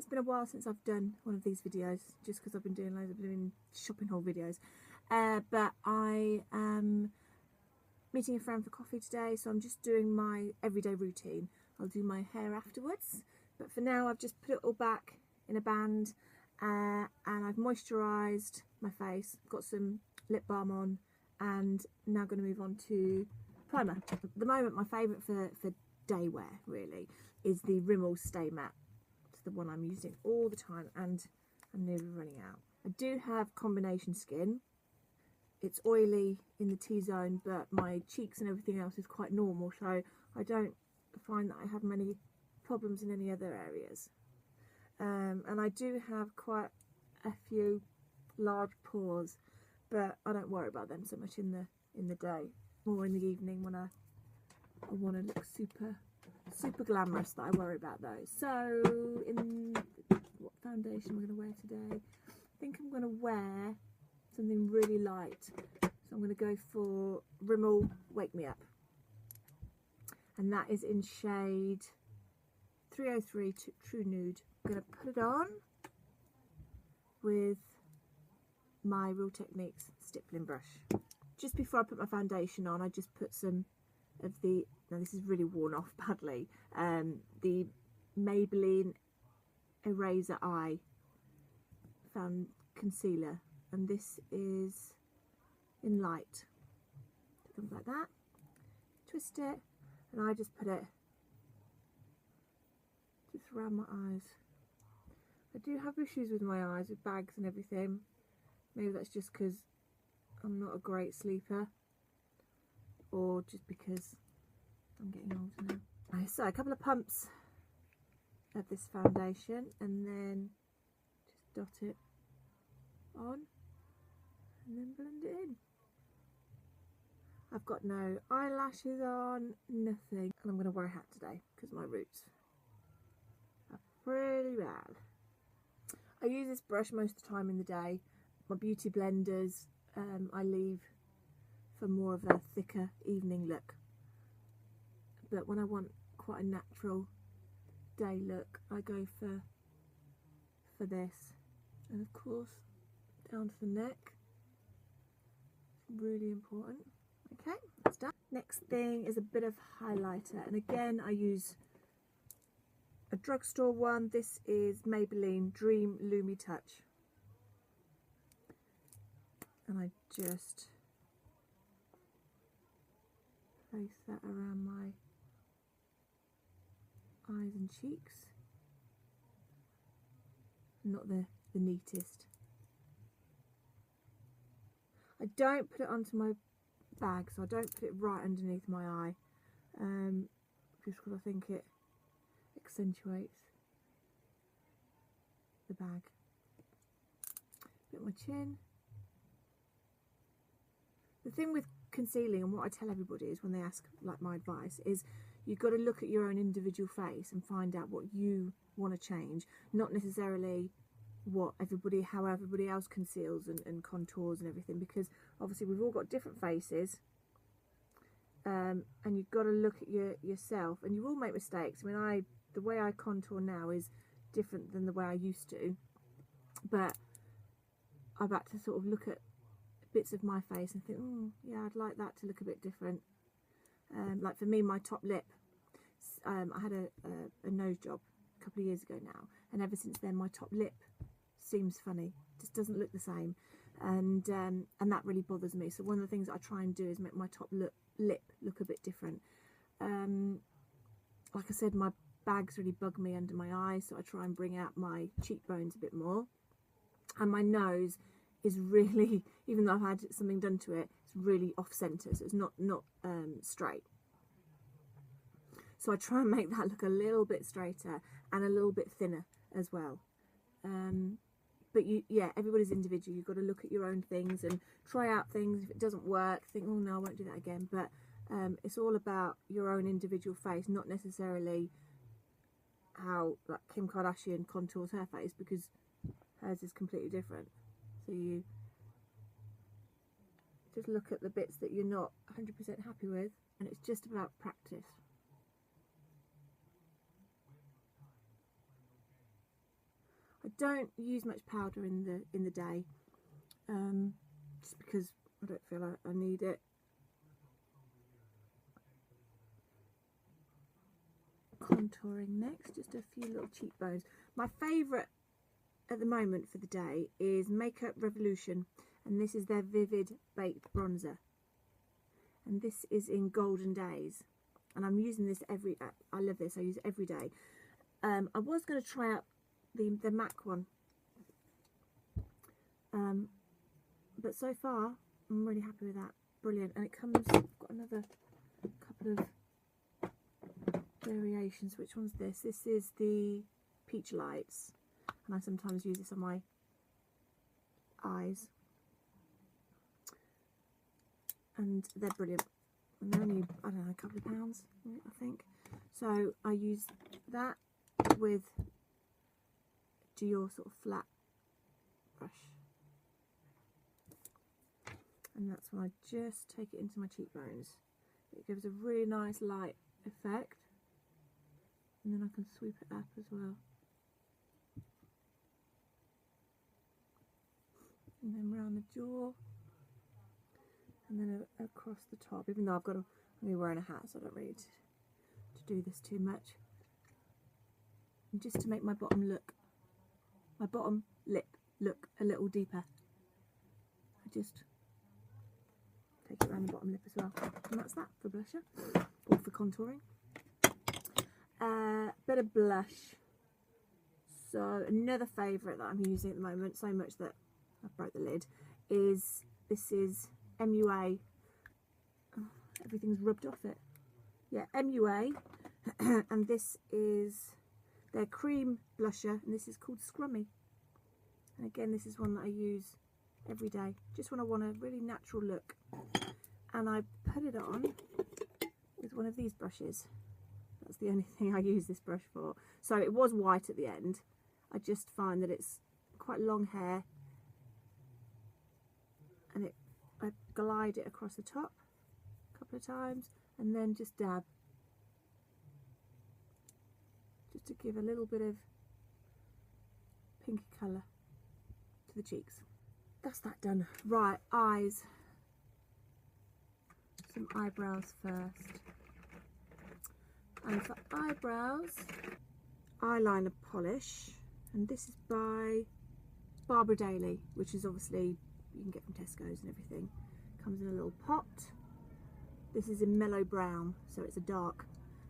been a while since I've done one of these videos, just because I've been doing loads of shopping haul videos. But I am meeting a friend for coffee today, so I'm just doing my everyday routine. I'll do my hair afterwards, but for now I've just put it all back in a band, and I've moisturised my face, got some lip balm on, and now going to move on to primer. At the moment, my favourite for day wear really is the Rimmel Stay Matte. It's the one I'm using all the time, and I'm nearly running out. I do have combination skin. It's oily in the T-zone, but my cheeks and everything else is quite normal, so I don't find that I have many problems in any other areas. And I do have quite a few large pores, but I don't worry about them so much in the day. More in the evening when I want to look super glamorous that I worry about those. So, what foundation am I going to wear today? I think I'm going to wear something really light. So I'm going to go for Rimmel Wake Me Up. And that is in shade 303 True Nude. I'm going to put it on with my Real Techniques stippling brush. Just before I put my foundation on, I just put some of the, now this is really worn off badly, the Maybelline Eraser Eye found concealer, and this is in light. Comes like that, twist it, and I just put it just around my eyes. I do have issues with my eyes, with bags and everything. Maybe that's just because I'm not a great sleeper, or just because I'm getting older now. Right, so a couple of pumps of this foundation, and then just dot it on and then blend it in. I've got no eyelashes on, nothing, and I'm going to wear a hat today because my roots are pretty bad. I use this brush most of the time in the day. My beauty blenders I leave for more of a thicker evening look, but when I want quite a natural day look, I go for this. And of course down to the neck, it's really important. Okay, that's done. Next thing is a bit of highlighter, and again I use a drugstore one. This is Maybelline Dream Lumi Touch, and I just place that around my eyes and cheeks. Not the neatest. I don't put it onto my bag, so I don't put it right underneath my eye, just because I think it accentuates the bag. Bit my chin. The thing with concealing, and what I tell everybody is when they ask like my advice, is you've got to look at your own individual face and find out what you want to change, not necessarily how everybody else conceals and contours and everything, because obviously we've all got different faces, and you've got to look at yourself, and you will make mistakes. I mean, the way I contour now is different than the way I used to, but I've had to sort of look at bits of my face and think, oh yeah, I'd like that to look a bit different. Like for me, my top lip, I had a nose job a couple of years ago now, and ever since then my top lip seems funny, just doesn't look the same, and that really bothers me. So one of the things I try and do is make my top lip look a bit different. Like I said, my bags really bug me under my eyes, so I try and bring out my cheekbones a bit more, and my nose is really, even though I've had something done to it, it's really off centre, so it's not straight. So I try and make that look a little bit straighter and a little bit thinner as well. But yeah, everybody's individual. You've got to look at your own things and try out things. If it doesn't work, think, oh no, I won't do that again. But it's all about your own individual face, not necessarily how like Kim Kardashian contours her face, because hers is completely different. So you just look at the bits that you're not 100% happy with, and it's just about practice. don't use much powder in the day, just because I don't feel like I need it. Contouring next, just a few little cheekbones. My favourite at the moment for the day is Makeup Revolution, and this is their Vivid Baked Bronzer, and this is in Golden Days, and I'm using this I love this, I use it every day. I was going to try out the MAC one, but so far I'm really happy with that. Brilliant. And it comes, I've got another couple of variations. Which one's this? This is the Peach Lights, and I sometimes use this on my eyes, and they're brilliant, and they're only, I don't know, a couple of pounds, I think. So I use that with your sort of flat brush, and that's when I just take it into my cheekbones. It gives a really nice light effect, and then I can sweep it up as well, and then round the jaw, and then across the top, even though I'm only wearing a hat, so I don't really need to do this too much. And just to make my bottom lip look a little deeper, I just take it around the bottom lip as well, and that's that for blusher, or for contouring. Bit of blush. So another favourite that I'm using at the moment, so much that I broke the lid, is this is MUA. Oh, everything's rubbed off it. Yeah, MUA, and this is their cream blusher, and this is called Scrummy. And again, this is one that I use every day, just when I want a really natural look. And I put it on with one of these brushes. That's the only thing I use this brush for. So it was white at the end. I just find that it's quite long hair, and I glide it across the top a couple of times, and then just dab, just to give a little bit of pinky colour to the cheeks. That's that done. Right, eyes. Some eyebrows first. And for eyebrows, eyeliner polish, and this is by Barbara Daly, which is obviously you can get from Tesco's and everything. Comes in a little pot. This is in mellow brown, so it's a dark,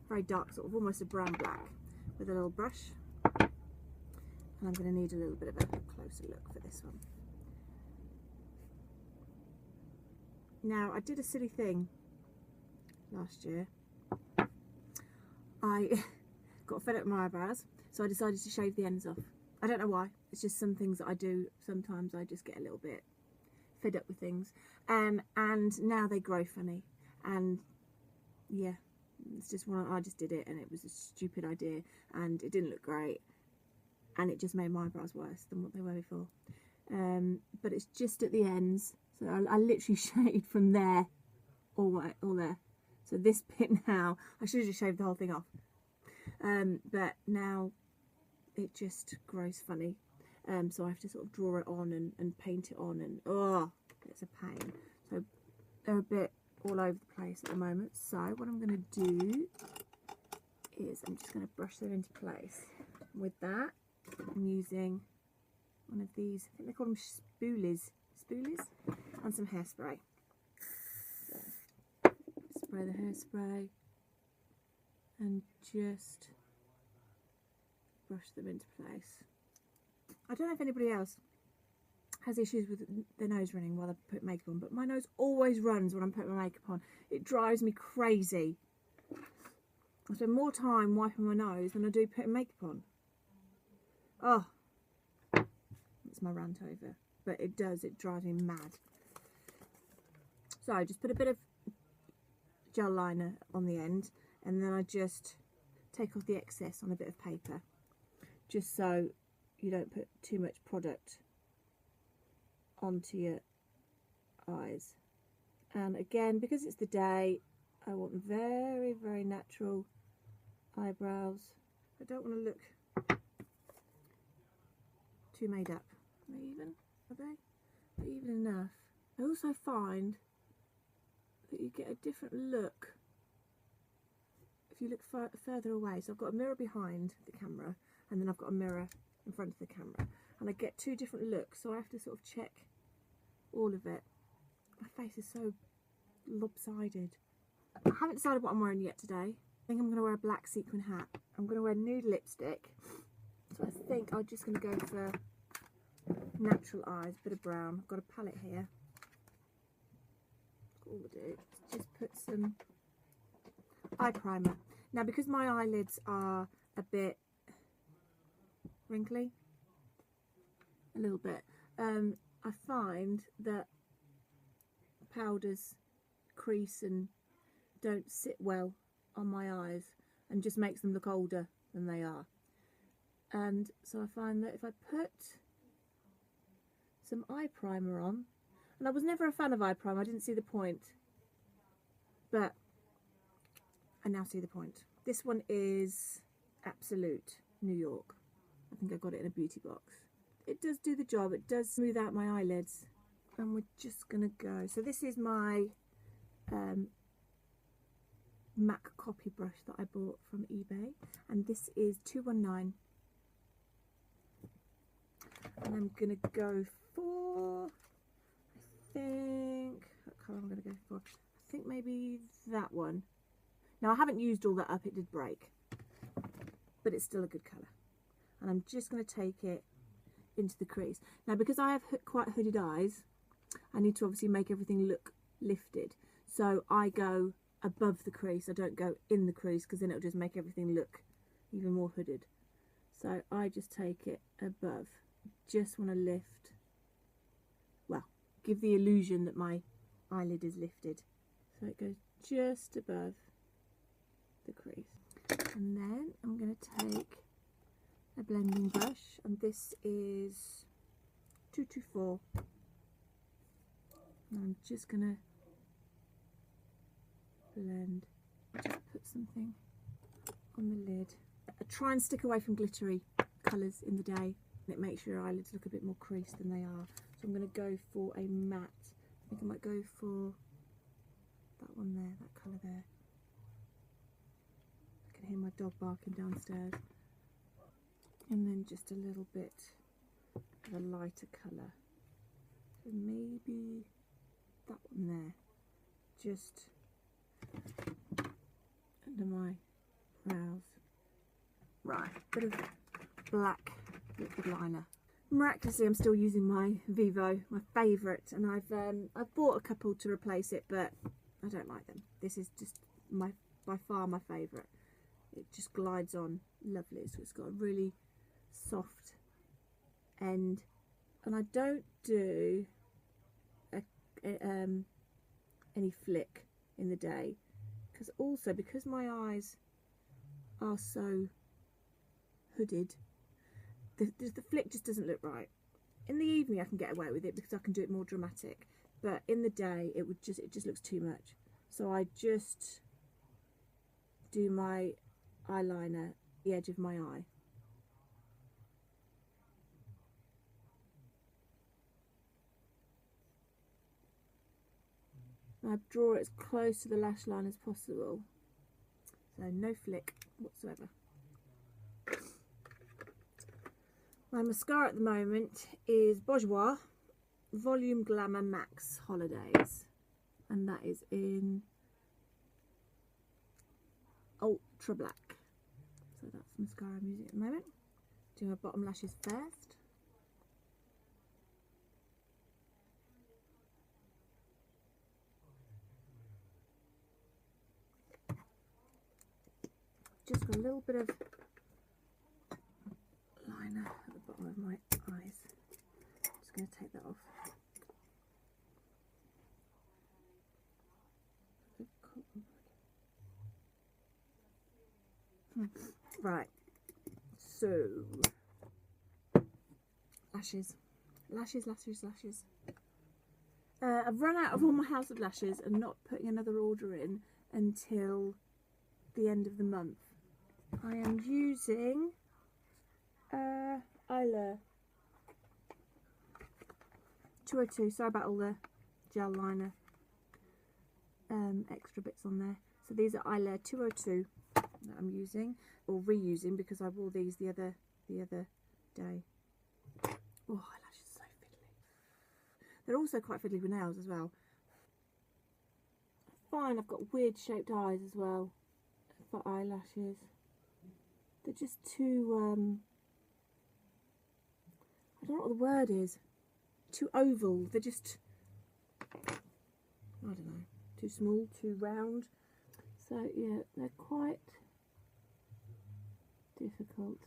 very dark, sort of almost a brown black, with a little brush. And I'm going to need a little bit of a closer look for this one. Now, I did a silly thing last year. I got fed up with my eyebrows, so I decided to shave the ends off. I don't know why, it's just some things that I do. Sometimes I just get a little bit fed up with things, and now they grow funny, and yeah, it's just one, I just did it, and it was a stupid idea, and it didn't look great, and it just made my eyebrows worse than what they were before. But it's just at the ends, so I literally shaved from there all there. So this bit now, I should have just shaved the whole thing off, but now it just grows funny, so I have to sort of draw it on and paint it on, and oh, it's a pain. So they're a bit all over the place at the moment, so what I'm going to do is I'm just going to brush them into place. With that, I'm using one of these, I think they call them spoolies, and some hairspray. Spray the hairspray and just brush them into place. I don't know if anybody else has issues with their nose running while they put makeup on, but my nose always runs when I'm putting my makeup on. It drives me crazy. I spend more time wiping my nose than I do putting makeup on. Oh, that's my rant over. But it drives me mad. So I just put a bit of gel liner on the end, and then I just take off the excess on a bit of paper, just so you don't put too much product onto your eyes. And again, because it's the day, I want very, very natural eyebrows. I don't want to look too made up. Are they even? Are they? They're even enough. I also find that you get a different look if you look further away. So I've got a mirror behind the camera, and then I've got a mirror in front of the camera, and I get two different looks, so I have to sort of check all of it. My face is so lopsided. I haven't decided what I'm wearing yet today. I think I'm going to wear a black sequin hat. I'm going to wear nude lipstick, so I think I'm just going to go for natural eyes, bit of brown. I've got a palette here. All I do is just put some eye primer. Now, because my eyelids are a bit wrinkly, a little bit, I find that powders crease and don't sit well on my eyes and just makes them look older than they are. And so I find that if I put some eye primer on, and I was never a fan of eye primer, I didn't see the point, but I now see the point. This one is Absolute New York. I think I got it in a beauty box. It does do the job, it does smooth out my eyelids. And we're just gonna go. So this is my MAC copy brush that I bought from eBay, and this is 219. And I'm gonna go for, I think, what colour I'm gonna go for? I think maybe that one. Now, I haven't used all that up, it did break, but it's still a good colour. And I'm just going to take it into the crease. Now, because I have quite hooded eyes, I need to obviously make everything look lifted. So I go above the crease, I don't go in the crease, because then it'll just make everything look even more hooded. So I just take it above. Just want to lift, well, give the illusion that my eyelid is lifted. So it goes just above the crease. And then I'm going to take a blending brush, and this is 224. And I'm just going to blend, just put something on the lid. I try and stick away from glittery colours in the day. It makes your eyelids look a bit more creased than they are. So I'm going to go for a matte. I think I might go for that one there, that colour there. I can hear my dog barking downstairs. And then just a little bit of a lighter colour. So maybe that one there. Just under my brows. Right, bit of black liquid liner. Miraculously, I'm still using my Vivo, my favourite, and I've bought a couple to replace it, but I don't like them. This is just by far my favourite. It just glides on lovely, so it's got a really soft end, and I don't do any flick in the day, because my eyes are so hooded. The flick just doesn't look right. In the evening I can get away with it because I can do it more dramatic, but in the day it just looks too much. So I just do my eyeliner the edge of my eye. And I draw it as close to the lash line as possible, so no flick whatsoever. My mascara at the moment is Bourjois Volume Glamour Max Holidays, and that is in ultra black. So that's the mascara I'm using at the moment. Do my bottom lashes first. Just got a little bit of liner at the bottom of my eyes. Just going to take that off. Right, so lashes. I've run out of all my House of Lashes and not putting another order in until the end of the month. I am using Isla 202. Sorry about all the gel liner extra bits on there. So these are Eyelair 202 that I'm using, or reusing, because I wore these the other day. Oh, eyelashes so fiddly. They're also quite fiddly with nails as well. Fine, I've got weird shaped eyes as well for eyelashes. They're just too, I don't know what the word is, too oval. They're just, I don't know, too small, too round. So yeah, they're quite difficult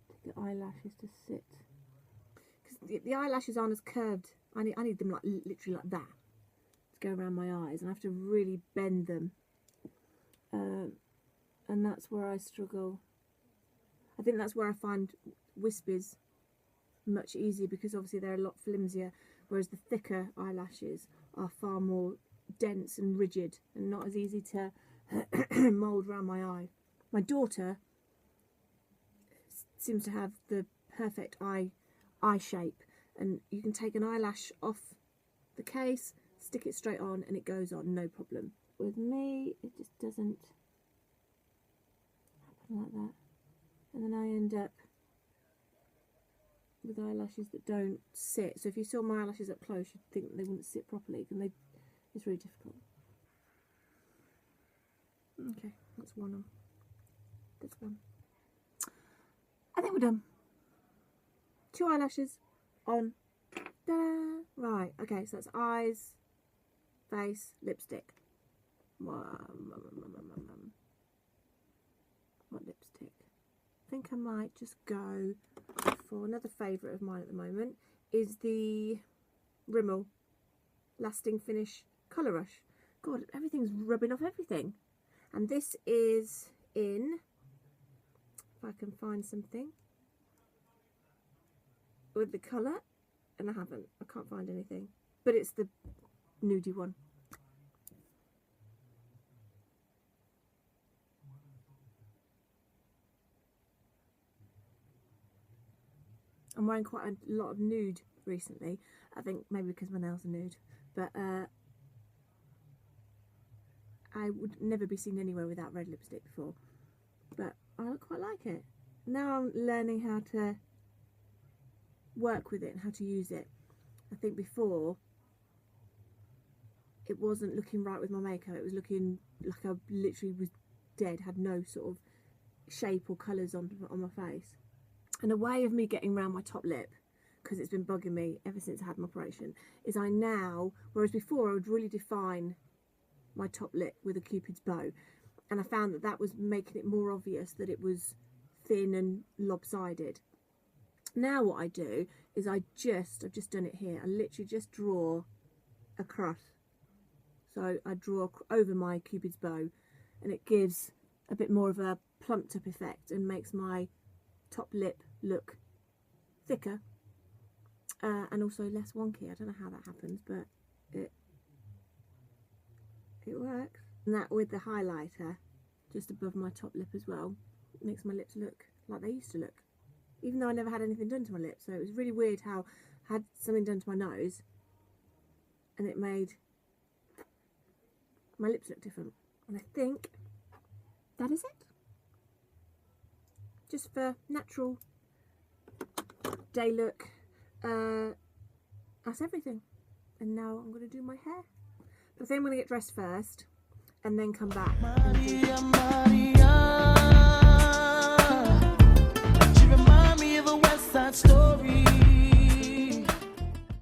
to get eyelashes to sit. Because the eyelashes aren't as curved. I need them like literally like that to go around my eyes, and I have to really bend them. And that's where I struggle. I think that's where I find wispies much easier, because obviously they're a lot flimsier, whereas the thicker eyelashes are far more dense and rigid and not as easy to mould around my eye. My daughter seems to have the perfect eye shape, and you can take an eyelash off the case, stick it straight on, and it goes on, no problem. With me, it just doesn't happen like that, and then I end up with eyelashes that don't sit. So if you saw my eyelashes up close, you'd think they wouldn't sit properly, and it's really difficult. Okay, that's one on. That's one. I think we're done. 2 eyelashes on. Ta-da! Right, okay, so that's eyes, face, lipstick. What lipstick? I think I might just go for another favourite of mine at the moment, is the Rimmel Lasting Finish Colour Rush. God, everything's rubbing off everything. And this is in, if I can find something with the colour, and I can't find anything, but it's the nudie one. I'm wearing quite a lot of nude recently. I think maybe because my nails are nude, but I would never be seen anywhere without red lipstick before, but I quite like it. Now I'm learning how to work with it and how to use it. I think before it wasn't looking right with my makeup. It was looking like I literally was dead, had no sort of shape or colours on my face. And a way of me getting around my top lip, because it's been bugging me ever since I had my operation, is I now, whereas before I would really define my top lip with a cupid's bow, and I found that was making it more obvious that it was thin and lopsided. Now what I do is I've just done it here, I literally just draw a cross. So I draw over my cupid's bow, and it gives a bit more of a plumped up effect and makes my top lip look thicker and also less wonky. I don't know how that happens, but it works. And that with the highlighter just above my top lip as well, it makes my lips look like they used to look, even though I never had anything done to my lips. So it was really weird how I had something done to my nose and it made my lips look different. And I think that is it. Just for natural day look, that's everything. And now I'm going to do my hair. But I think I'm going to get dressed first and then come back and do